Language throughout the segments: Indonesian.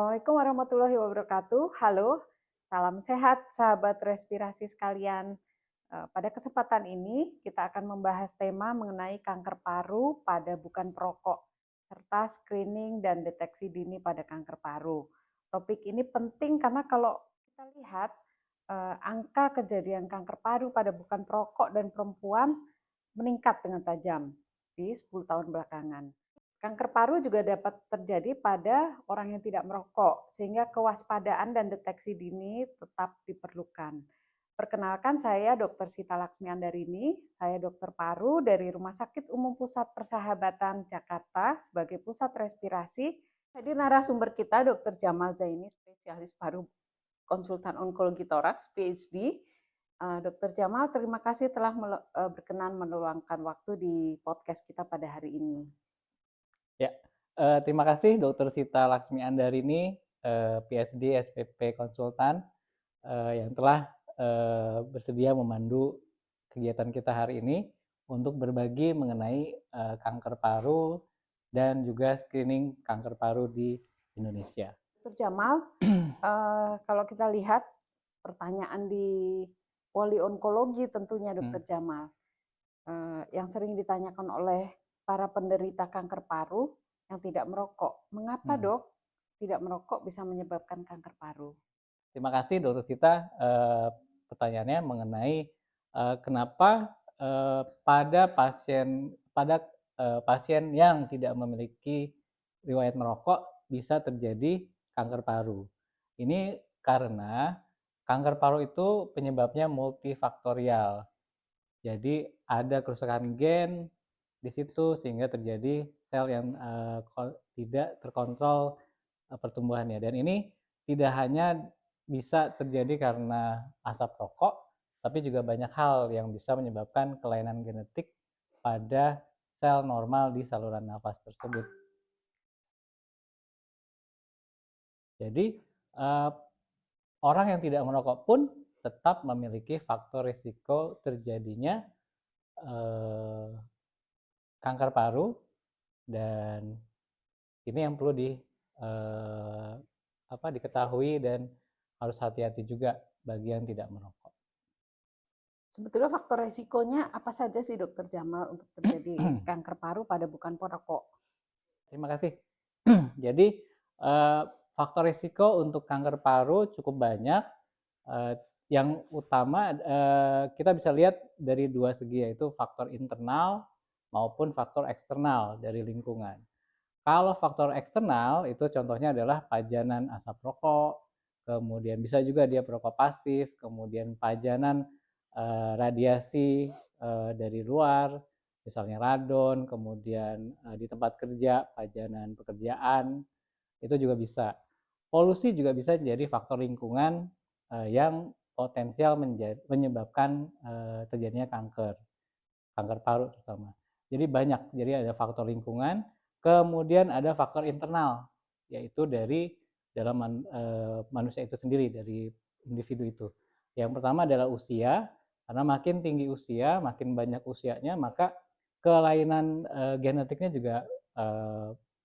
Assalamualaikum warahmatullahi wabarakatuh. Halo, salam sehat sahabat respirasi sekalian. Pada kesempatan ini kita akan membahas tema mengenai kanker paru pada bukan perokok, serta screening dan deteksi dini pada kanker paru. Topik ini penting karena kalau kita lihat angka kejadian kanker paru pada bukan perokok dan perempuan meningkat dengan tajam di 10 tahun belakangan. Kanker paru juga dapat terjadi pada orang yang tidak merokok, sehingga kewaspadaan dan deteksi dini tetap diperlukan. Perkenalkan, saya Dr. Sita Laksmi Andarini, saya dokter paru dari Rumah Sakit Umum Pusat Persahabatan Jakarta sebagai pusat respirasi. Jadi narasumber kita Dr. Jamal Zaini, spesialis paru konsultan onkologi toraks, PhD. Dr. Jamal, terima kasih telah berkenan meluangkan waktu di podcast kita pada hari ini. Ya, terima kasih Dr. Sita Laksmi Andarini, PhD, SPP Konsultan, yang telah bersedia memandu kegiatan kita hari ini untuk berbagi mengenai kanker paru dan juga screening kanker paru di Indonesia. Dr. Jamal, kalau kita lihat pertanyaan di poli onkologi tentunya Dr. Jamal, yang sering ditanyakan oleh para penderita kanker paru yang tidak merokok. Mengapa dok tidak merokok bisa menyebabkan kanker paru? Terima kasih Dr. Sita, pertanyaannya mengenai kenapa pada pasien yang tidak memiliki riwayat merokok bisa terjadi kanker paru. Ini karena kanker paru itu penyebabnya multifaktorial. Jadi ada kerusakan gen di situ sehingga terjadi sel yang tidak terkontrol pertumbuhannya. Dan ini tidak hanya bisa terjadi karena asap rokok, tapi juga banyak hal yang bisa menyebabkan kelainan genetik pada sel normal di saluran nafas tersebut. Jadi orang yang tidak merokok pun tetap memiliki faktor risiko terjadinya kanker paru, dan ini yang perlu diketahui dan harus hati-hati juga bagi yang tidak merokok. Sebetulnya faktor resikonya apa saja sih Dr. Jamal untuk terjadi kanker paru pada bukan perokok? Terima kasih. Jadi faktor risiko untuk kanker paru cukup banyak. Yang utama kita bisa lihat dari dua segi, yaitu faktor internal maupun faktor eksternal dari lingkungan. Kalau faktor eksternal itu contohnya adalah pajanan asap rokok, kemudian bisa juga dia perokok pasif, kemudian pajanan radiasi dari luar, misalnya radon, kemudian di tempat kerja, pajanan pekerjaan, itu juga bisa. Polusi juga bisa jadi faktor lingkungan yang potensial menyebabkan terjadinya kanker paru terutama. Jadi banyak, jadi ada faktor lingkungan, kemudian ada faktor internal, yaitu dari dalam manusia itu sendiri, dari individu itu. Yang pertama adalah usia, karena makin tinggi usia, makin banyak usianya, maka kelainan genetiknya juga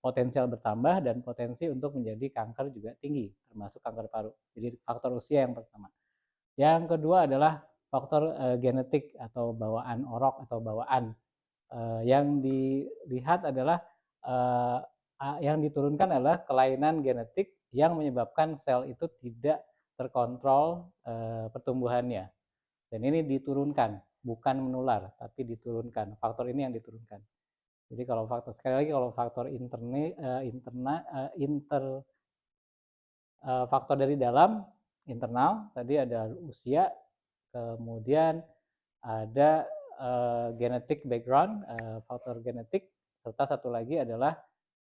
potensial bertambah dan potensi untuk menjadi kanker juga tinggi, termasuk kanker paru. Jadi faktor usia yang pertama. Yang kedua adalah faktor genetik atau bawaan orok atau bawaan. Yang dilihat adalah yang diturunkan adalah kelainan genetik yang menyebabkan sel itu tidak terkontrol pertumbuhannya. Dan ini diturunkan, bukan menular, tapi diturunkan. Faktor ini yang diturunkan. Jadi kalau faktor, sekali lagi, kalau faktor faktor dari dalam internal tadi ada usia, kemudian ada genetic background, faktor genetik, serta satu lagi adalah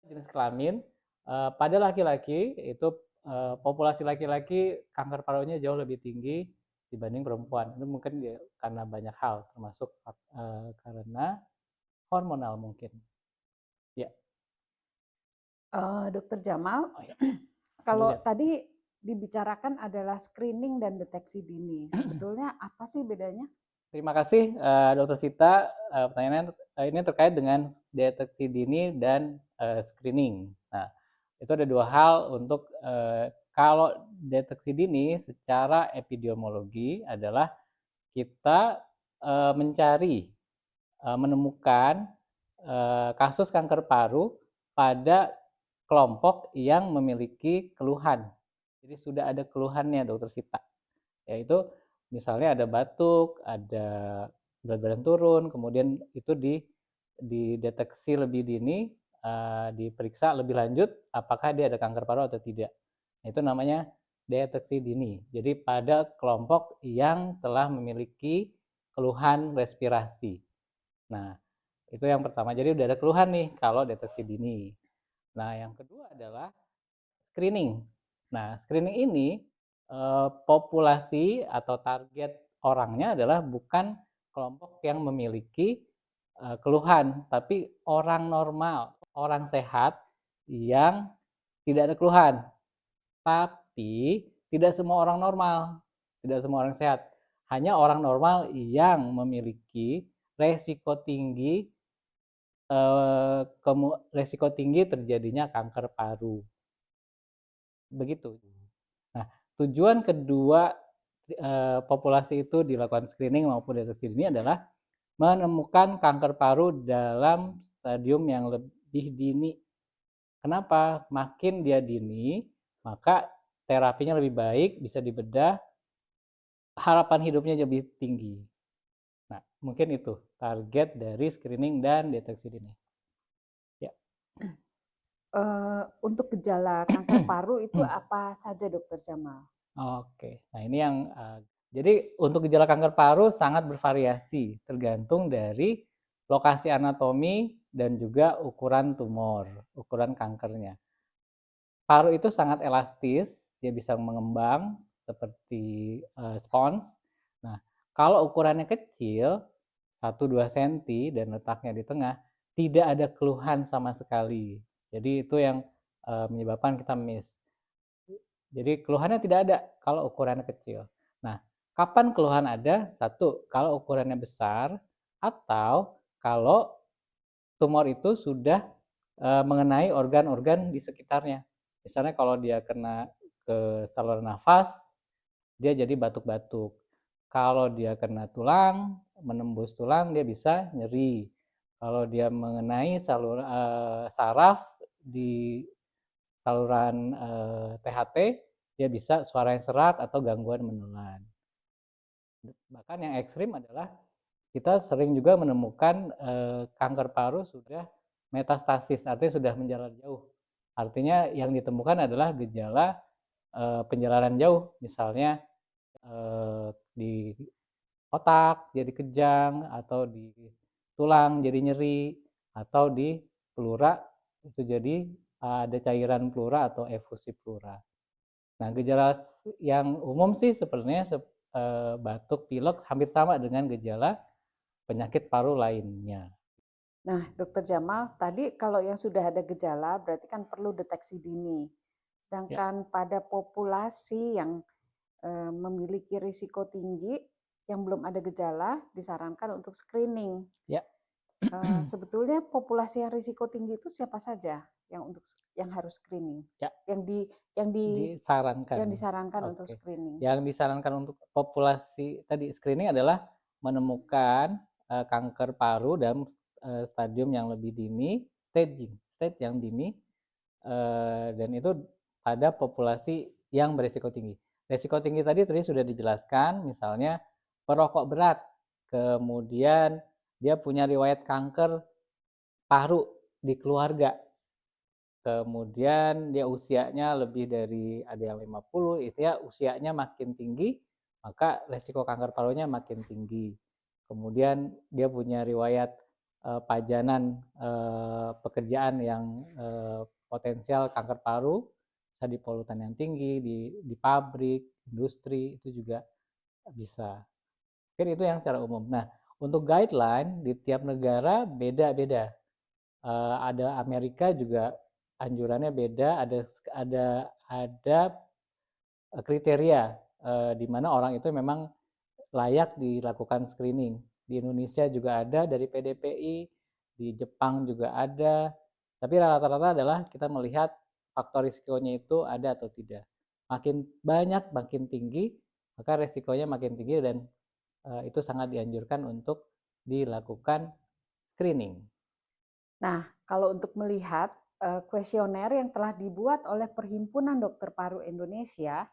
jenis kelamin. Pada laki-laki itu populasi laki-laki kanker parunya jauh lebih tinggi dibanding perempuan. Itu mungkin karena banyak hal, termasuk karena hormonal mungkin. Ya. Dr. Jamal, kalau tadi dibicarakan adalah screening dan deteksi dini, sebetulnya apa sih bedanya? Terima kasih Dr. Sita. Pertanyaan ini terkait dengan deteksi dini dan screening. Nah, Itu ada dua hal untuk kalau deteksi dini secara epidemiologi adalah kita mencari menemukan kasus kanker paru pada kelompok yang memiliki keluhan. Jadi sudah ada keluhannya, Dokter Sita. Yaitu misalnya ada batuk, ada berat badan turun, kemudian itu dideteksi lebih dini, diperiksa lebih lanjut apakah dia ada kanker paru atau tidak. Nah, itu namanya deteksi dini. Jadi pada kelompok yang telah memiliki keluhan respirasi. Nah, itu yang pertama. Jadi udah ada keluhan nih kalau deteksi dini. Nah, yang kedua adalah screening. Nah, screening ini populasi atau target orangnya adalah bukan kelompok yang memiliki keluhan, tapi orang normal, orang sehat yang tidak ada keluhan. Tapi tidak semua orang normal, tidak semua orang sehat. Hanya orang normal yang memiliki resiko tinggi resiko tinggi terjadinya kanker paru. Begitu. Nah, tujuan kedua populasi itu dilakukan screening maupun deteksi dini adalah menemukan kanker paru dalam stadium yang lebih dini. Kenapa? Makin dia dini, maka terapinya lebih baik, bisa dibedah, harapan hidupnya lebih tinggi. Nah, mungkin itu target dari screening dan deteksi dini. Ya. Untuk gejala kanker paru itu apa saja, Dokter Jamal? Oke, nah ini yang jadi untuk gejala kanker paru sangat bervariasi tergantung dari lokasi anatomi dan juga ukuran tumor, ukuran kankernya. Paru itu sangat elastis, dia bisa mengembang seperti spons. Nah, kalau ukurannya kecil, 1-2 cm dan letaknya di tengah, tidak ada keluhan sama sekali. Jadi itu yang menyebabkan kita miss. Jadi keluhannya tidak ada kalau ukurannya kecil. Nah, kapan keluhan ada? Satu, kalau ukurannya besar atau kalau tumor itu sudah mengenai organ-organ di sekitarnya. Misalnya kalau dia kena ke saluran nafas, dia jadi batuk-batuk. Kalau dia kena tulang, menembus tulang, dia bisa nyeri. Kalau dia mengenai saraf di saluran THT, dia bisa suara yang serak atau gangguan menelan. Bahkan yang ekstrim adalah kita sering juga menemukan kanker paru sudah metastasis, artinya sudah menjalar jauh. Artinya yang ditemukan adalah gejala penjalaran jauh, misalnya di otak jadi kejang, atau di tulang jadi nyeri, atau di pleura itu jadi ada cairan pleura atau efusi pleura. Nah, gejala yang umum sih sebenarnya batuk, pilek hampir sama dengan gejala penyakit paru lainnya. Nah, Dokter Jamal, tadi kalau yang sudah ada gejala berarti kan perlu deteksi dini. Ya. Sedangkan pada populasi yang memiliki risiko tinggi yang belum ada gejala disarankan untuk screening. Ya. Sebetulnya populasi yang risiko tinggi itu siapa saja yang harus screening? Ya. Yang disarankan Oke. untuk screening. Yang disarankan untuk populasi tadi screening adalah menemukan kanker paru dalam stadium yang lebih dini, stage yang dini, dan itu pada populasi yang berisiko tinggi. Risiko tinggi tadi sudah dijelaskan, misalnya perokok berat, kemudian dia punya riwayat kanker paru di keluarga, kemudian dia usianya lebih dari ada yang 50, itu ya usianya makin tinggi, maka resiko kanker parunya makin tinggi. Kemudian dia punya riwayat pajanan pekerjaan yang potensial kanker paru, bisa di polutan yang tinggi, di pabrik, industri, itu juga bisa. Mungkin itu yang secara umum. Nah, untuk guideline di tiap negara beda-beda. Ada Amerika juga anjurannya beda, ada kriteria di mana orang itu memang layak dilakukan screening. Di Indonesia juga ada dari PDPI, di Jepang juga ada, tapi rata-rata adalah kita melihat faktor risikonya itu ada atau tidak. Makin banyak, makin tinggi, maka risikonya makin tinggi dan itu sangat dianjurkan untuk dilakukan screening. Nah, kalau untuk melihat kuesioner yang telah dibuat oleh Perhimpunan Dokter Paru Indonesia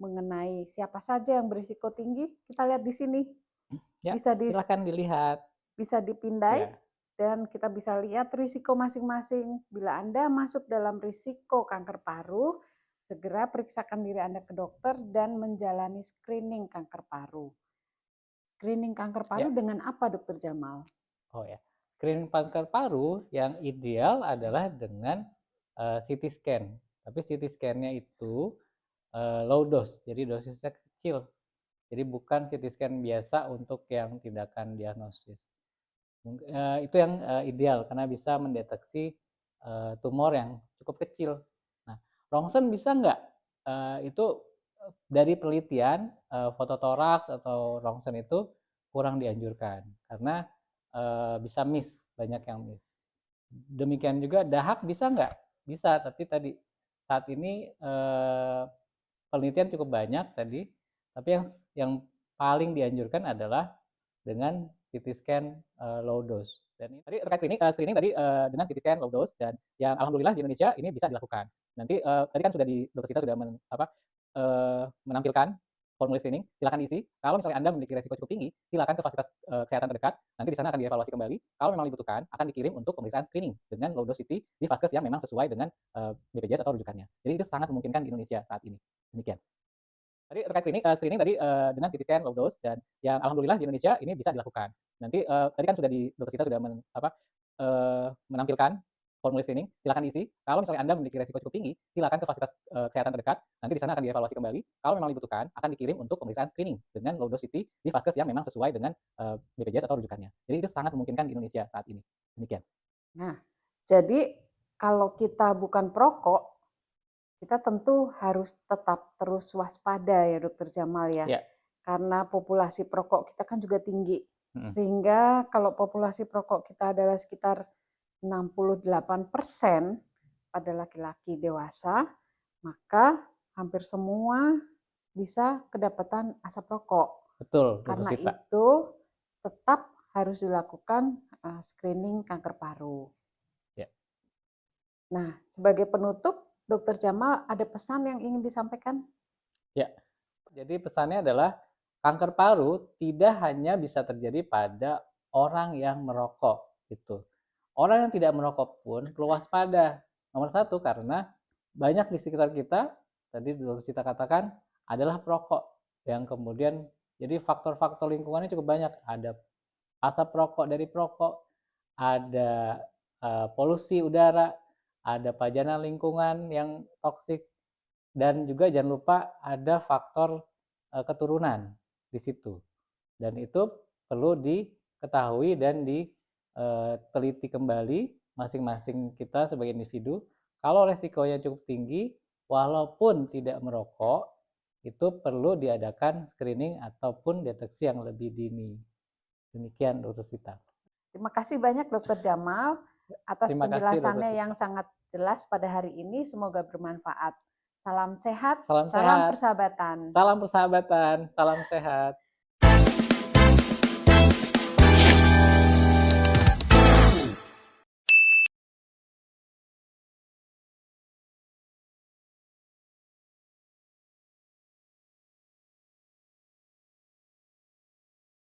mengenai siapa saja yang berisiko tinggi, kita lihat di sini. Ya, Bisa silakan dilihat. bisa dipindai Ya. dan kita bisa lihat risiko masing-masing. Bila Anda masuk dalam risiko kanker paru, segera periksakan diri Anda ke dokter dan menjalani screening kanker paru. Screening kanker paru Ya. dengan apa, Dokter Jamal? Oh ya, screening kanker paru yang ideal adalah dengan CT scan. Tapi CT scan-nya itu low dose, jadi dosisnya kecil. Jadi bukan CT scan biasa untuk yang tindakan diagnosis. Itu yang ideal karena bisa mendeteksi tumor yang cukup kecil. Nah, rongsen bisa nggak? Itu dari penelitian fototoraks atau rongsen itu kurang dianjurkan karena bisa miss, banyak yang miss. Demikian juga dahak bisa nggak? Bisa, tapi tadi saat ini penelitian cukup banyak tadi, tapi yang paling dianjurkan adalah dengan CT scan low dose. Dan ini tadi terkait screening tadi dengan CT scan low dose dan yang alhamdulillah di Indonesia ini bisa dilakukan. Nanti tadi kan sudah di dokter kita sudah menampilkan formulir screening, silakan isi. Kalau misalnya Anda memiliki resiko cukup tinggi, silakan ke fasilitas kesehatan terdekat. Nanti di sana akan dievaluasi kembali. Kalau memang dibutuhkan, akan dikirim untuk pemeriksaan screening dengan low dose CT di vaskes yang memang sesuai dengan BPJS atau rujukannya. Jadi itu sangat memungkinkan di Indonesia saat ini. Demikian. Tadi terkait screening tadi dengan CT scan low dose dan yang alhamdulillah di Indonesia ini bisa dilakukan. Nanti tadi kan sudah di dokter kita sudah menampilkan formulir screening, silakan isi. Kalau misalnya Anda memiliki resiko cukup tinggi, silakan ke fasilitas kesehatan terdekat. Nanti di sana akan dievaluasi kembali. Kalau memang dibutuhkan, akan dikirim untuk pemeriksaan screening dengan low dose CT di vaskes yang memang sesuai dengan BPJS atau rujukannya. Jadi itu sangat memungkinkan di Indonesia saat ini. Demikian. Nah, jadi kalau kita bukan perokok, kita tentu harus tetap terus waspada ya, Dokter Jamal ya. Ya. Karena populasi perokok kita kan juga tinggi. Sehingga kalau populasi perokok kita adalah sekitar 68% pada laki-laki dewasa, maka hampir semua bisa kedapatan asap rokok. Betul, karena itu tetap harus dilakukan screening kanker paru. Ya. Nah, sebagai penutup, Dokter Jamal ada pesan yang ingin disampaikan? Ya, jadi pesannya adalah kanker paru tidak hanya bisa terjadi pada orang yang merokok gitu. Orang yang tidak merokok pun perlu waspada. Nomor satu karena banyak di sekitar kita, tadi dokter kita katakan adalah perokok yang kemudian jadi faktor-faktor lingkungannya cukup banyak. Ada asap rokok dari perokok, ada polusi udara, ada pajanan lingkungan yang toksik, dan juga jangan lupa ada faktor keturunan di situ. Dan itu perlu diketahui dan diteliti kembali masing-masing kita sebagai individu. Kalau resikonya cukup tinggi, walaupun tidak merokok, itu perlu diadakan screening ataupun deteksi yang lebih dini. Demikian Dokter Sita. Terima kasih banyak Dokter Jamal atas penjelasannya yang sangat jelas pada hari ini. Semoga bermanfaat. Salam sehat, salam persahabatan. Salam persahabatan, salam sehat.